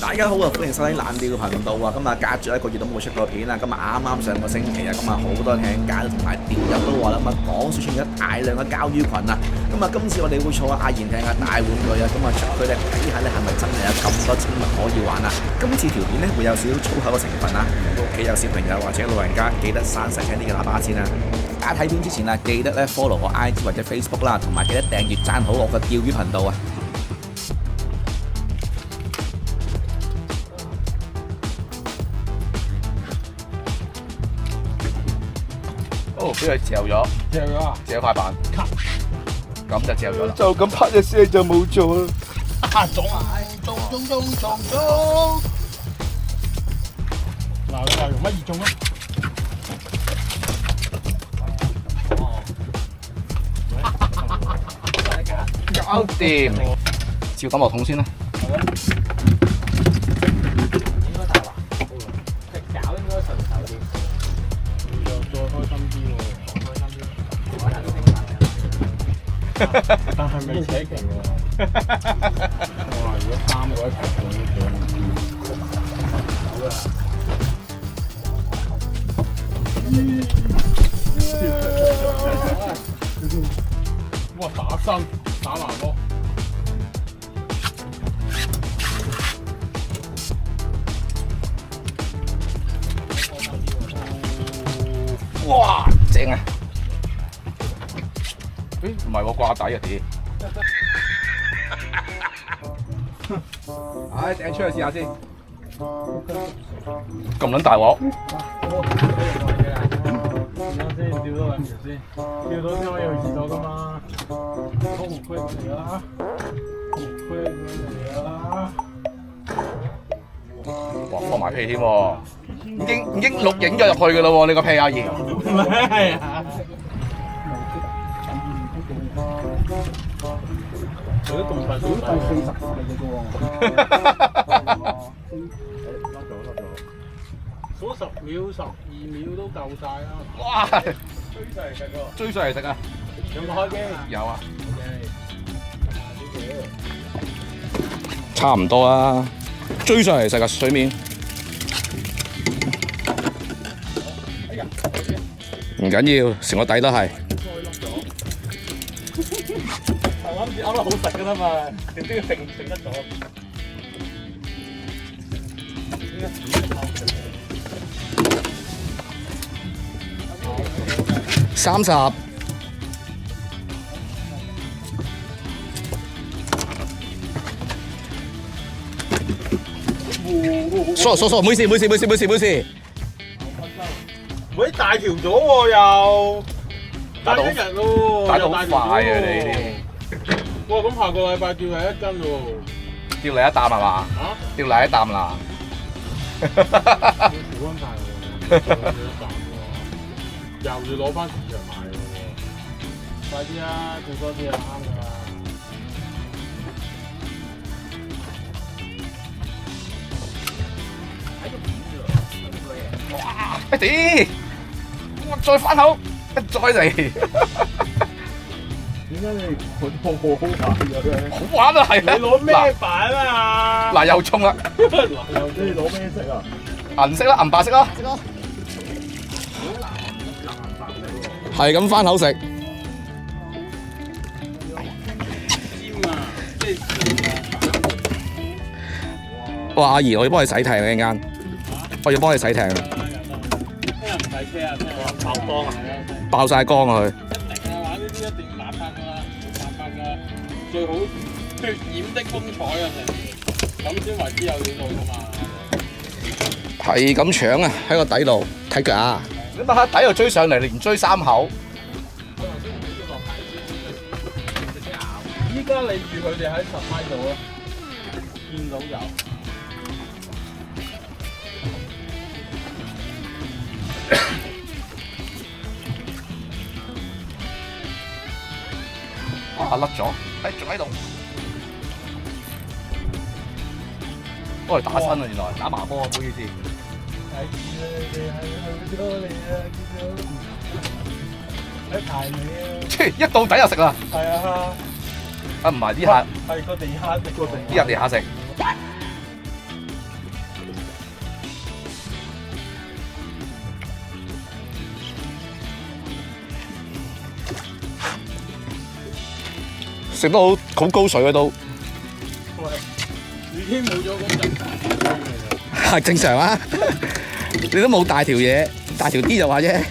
大家好啊，歡迎收睇懶屌嘅頻道啊！咁啊，隔咗1個月都冇出過片啦。咁啊，啱啱上個星期啊，咁啊好多艇家同埋釣友都話啦，咁啊港水出現咗大量嘅膠魚群啊！咁啊，今次我哋會坐阿賢艇啊大玩具啊，咁啊出去咧睇下咧係咪真係有咁多寵物可以玩啊！今次條片咧會有少少粗口嘅成分啊，屋企有小朋友或者老人家記得閂細聲啲嘅喇叭先啦。大家睇片之前啊，記得咧 follow 我 IG 或者 Facebook 啦，同埋記得訂閱讚好我嘅釣魚頻道啊！哦，俾佢嚼咗，嚼塊板，咁就嚼咗啦。就咁拍一聲就冇做啦。中！嗱，你話用乜易中啊？搞掂，照抌落桶先啦。應該大話，隻餃應該順手啲。又再開心啲喎，開心啲。可能但係未扯旗喎。哇！如果3個一齊做呢好啊！哇！打身打麻波。哇，正啊！誒，唔係喎，掛底啊啲。唉，掟出去試下先。咁撚大鑊！先釣多2條先，釣到先可以去廁所噶嘛。好唔虧嚟啦，好唔虧嚟啦。哇，放埋屁添喎，已經錄影咗入去噶啦喎，你個屁阿爺。係啊。佢都咁快，都第40嚟嘅啫喎。數10秒、12秒都夠晒啦。哇！追上嚟食喎。追上嚟食啊！有冇開機？有啊。差唔多啦，追上嚟食啊水面。唔緊要，成個底都係。我諗住啱啱好食㗎啦嘛，點都要食得咗。30。sorry，唔好意思。喂，大條咗喎又，打1日咯，打到好快啊你！哇，咁下個禮拜釣係1斤喎。釣嚟一啖係嘛？啊？釣嚟一啖啦。少安排喎，又要攞翻市場買喎。快啲啊，釣多啲啊，啱㗎啦。哇！屌！我再翻口，再嚟。點解你盤鋪好玩嘅？好玩啊，係啊！你攞咩板啊？嗱，又衝啦！嗱，又知你攞咩色啊？銀色啦，銀白色啦。係咁翻口食。尖啊！即係尖啊！哇！阿怡，我要幫你洗艇啊！陣間，我要幫你洗艇啊！聽日唔使車啊，聽日爆缸啊！爆晒缸啊佢！一定啊，玩呢啲一定要打翻㗎啦，打翻㗎，最好血染的風采啊！咁先為之有料到㗎嘛。係咁搶啊！喺個底度睇腳啊！你乜喺底度追上嚟，連追3口。依家你預佢哋喺10米度啊，見到有。哇！甩咗，仲喺度。幫佢打親啊！原來打麻波啊，唔好意思。睇住啊！你哋係去咗你啊！見到喺排你啊！一到底就食啦。係啊！啊唔係啲客係個地下食個地啲入地下食。食得好高水啊都，喂，雨天冇咗咁就係正常啊！你都冇大條嘢，大條啲就話啫。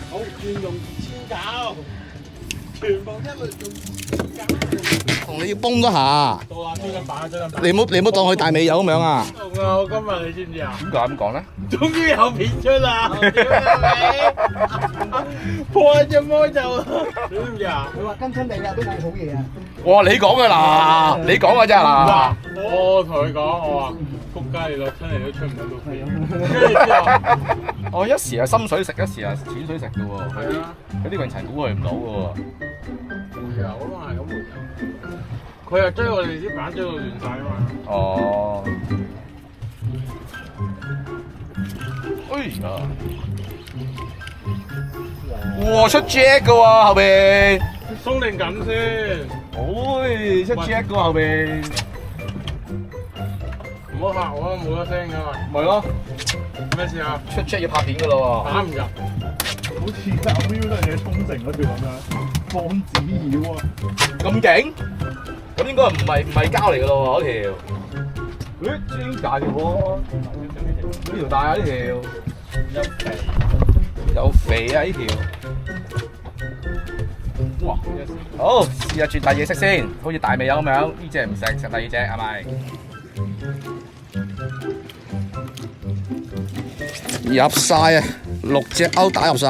好轉用千搞，全部一律用千搞。同你要崩多下，到啊，追緊版，追緊版。你唔好當佢大尾友咁樣啊！同啊！我今日你知唔知啊？點解咁講咧？終於有片出啦！屌你！破隻魔就，你知唔知啊？佢話跟親你啊，都冇好嘢啊！哇！你講嘅啦，你講嘅啫嗱。嗱，我同佢講，我話仆街，你落親嚟都出唔到到片。跟住之後，我一時係深水食，一時係淺水食嘅喎。係啊，佢啲泳塵估佢唔到嘅喎。回油啊嘛，係咁回油。佢又追我哋啲板追到亂晒啊嘛。哦。哎呀！哇！出 Jack 嘅喎後邊。鬆定緊先？哎，出 Jack 嘅喎後邊。唔好嚇我啊，冇得聲㗎嘛。咪咯，咩事啊？出 Jack 要拍片嘅咯打唔入。好似阿 Will 嗰嘢沖繩嗰條咁樣，放紙鷂啊！喎。咁勁？咁應該唔係膠嚟嘅咯喎，嗰條。誒，真大條喎！呢條大啊呢條。有肥啊呢條。哇！好，試下轉第二隻色先，好似大尾友咁樣。呢隻唔食，食第二隻係咪？入晒啊！6隻鈎打入晒。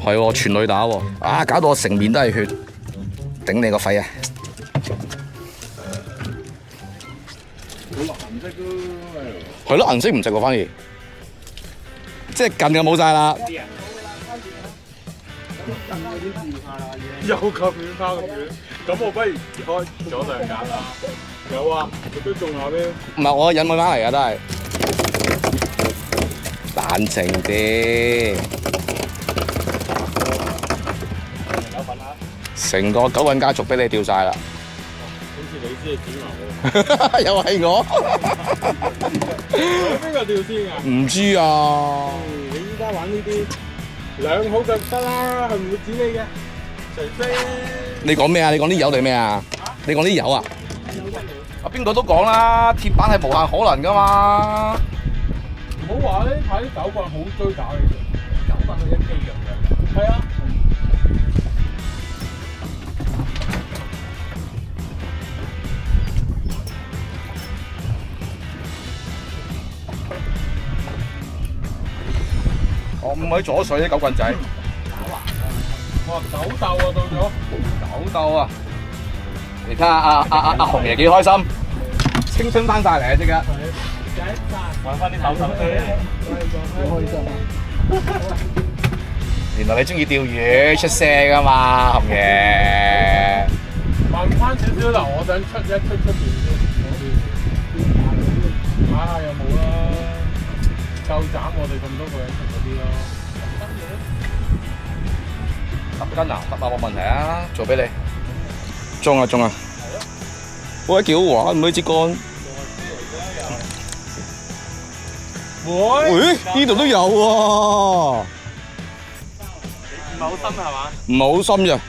係喎，全女打喎。啊！搞到我成面都係血，頂你個肺啊！係咯，銀色唔值喎，反而即係近嘅冇晒啦。又及遠拋咁遠，咁我不如開咗2格啦。有啊，佢都仲有咩？唔係我引佢翻嚟㗎，都係冷靜啲。成個九韻家族俾你掉晒啦！好似你先係主謀喎。又係我，邊個掉先啊？唔知啊。你依家玩呢啲兩好就得啦，係唔會指你嘅，除非你講咩啊？你講啲油定咩啊？你講啲油啊？啊邊個都講啦，鐵板係無限可能㗎嘛。唔好話呢排啲狗棍好追打你哋，狗棍佢一機咁樣。係啊。我唔可以左水啲狗棍仔。哇！狗鬥啊，到咗。狗鬥啊！你睇下阿紅爺幾開心，青春翻晒嚟啊！即刻。揾翻啲手手先。好開心啊！原來你中意釣魚出聲㗎嘛，紅爺。問翻少少啦，我想出邊先。睇下有冇啦。夠斬我哋咁多個人出嗰啲咯。10斤啊，10啊冇問題啊，做俾你。中啊中啊！喂，幾好玩，唔可以支竿。喂，呢度都有喎。唔係好深係嘛？唔係好深咋。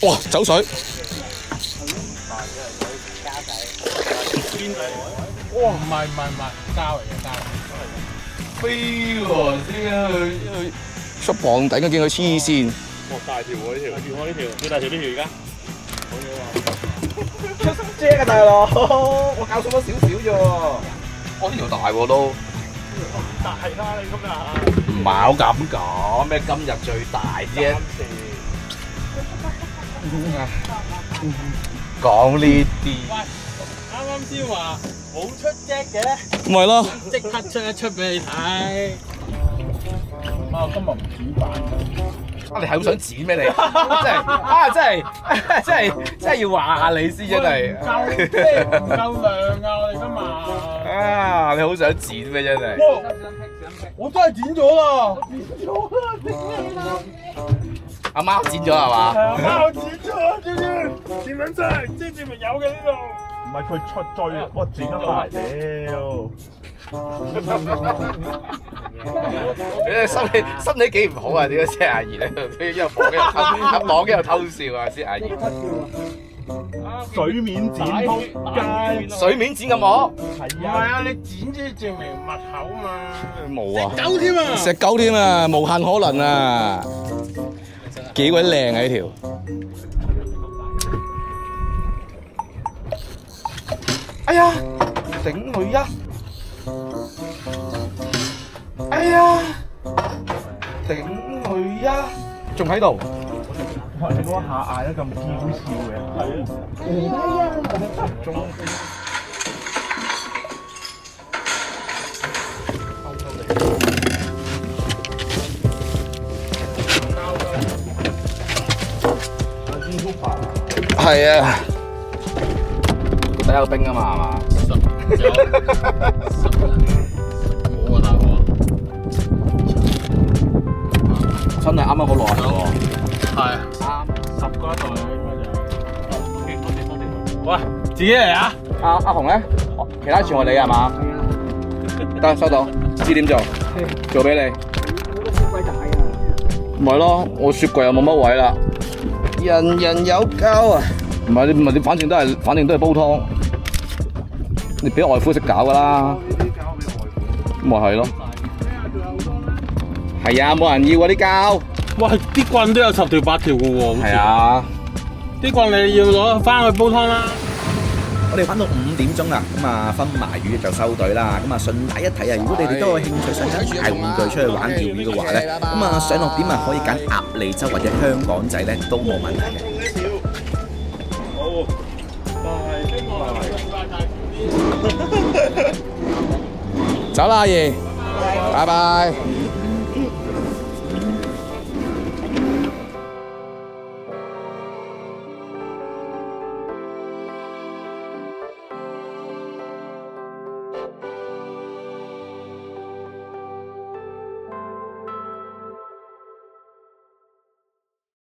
哇，走水。哇！唔係，膠嚟嘅膠。飛喎，先去出磅頂，見佢黐線。哇！大條喎呢條，大條喎呢條，最大條呢條而家。好嘢喎！出遮啊大佬，我教錯咗少少啫喎。我呢條大喎都。大啦你今日。唔係好咁講，咩今日最大啫？講呢啲。啱啱先話冇出隻嘅，咪咯。即刻出一出俾你睇。啊，今日唔煮飯。啊，你係好想剪咩你？真係要話下你先真係。唔夠量啊！我哋今日。啊，你好想剪咩真係？我真係剪咗啦！阿媽剪咗係嘛？係啊，媽我剪咗，知唔知？點樣真？即係證明有嘅呢度。唔係佢出追，我剪咗埋屌。你心理幾唔好啊？點解先阿姨咧？一路講一路偷笑啊！先阿姨。水面剪仆街，水面剪咁我？唔係啊，你剪先證明密口嘛。冇啊！狗添啊！石狗添啊，無限可能啊！幾鬼靚啊呢條！哎呀，頂佢啊！哎呀，頂佢啊！仲喺度。哇！你嗰下嗌得咁嬌笑嘅，係啊，中。係啊，個底有冰啊嘛，係嘛？冇啊大哥，真係啱啱好耐喎。係啱10個一袋應該就。喂，自己嚟啊！阿紅咧，其他全係你係嘛？得收到，知點做，做俾你。唔係咯，我雪櫃又冇乜位啦。人人有膠啊！唔係你，反正都係煲湯。你俾外父識搞噶啦。咪係咯。係啊，冇人要啊啲膠。喂，啲棍都有10條8條嘅喎。係啊。啲棍你要攞翻去煲湯啦。我哋翻到5點鐘啦，咁啊分埋魚就收隊啦。咁啊順帶一睇啊，如果你哋都有興趣想揀大玩具出去玩釣魚嘅話咧，咁啊上落點啊可以揀鴨脷洲或者香港仔咧都冇問題嘅。好，走啦，阿爺，拜拜。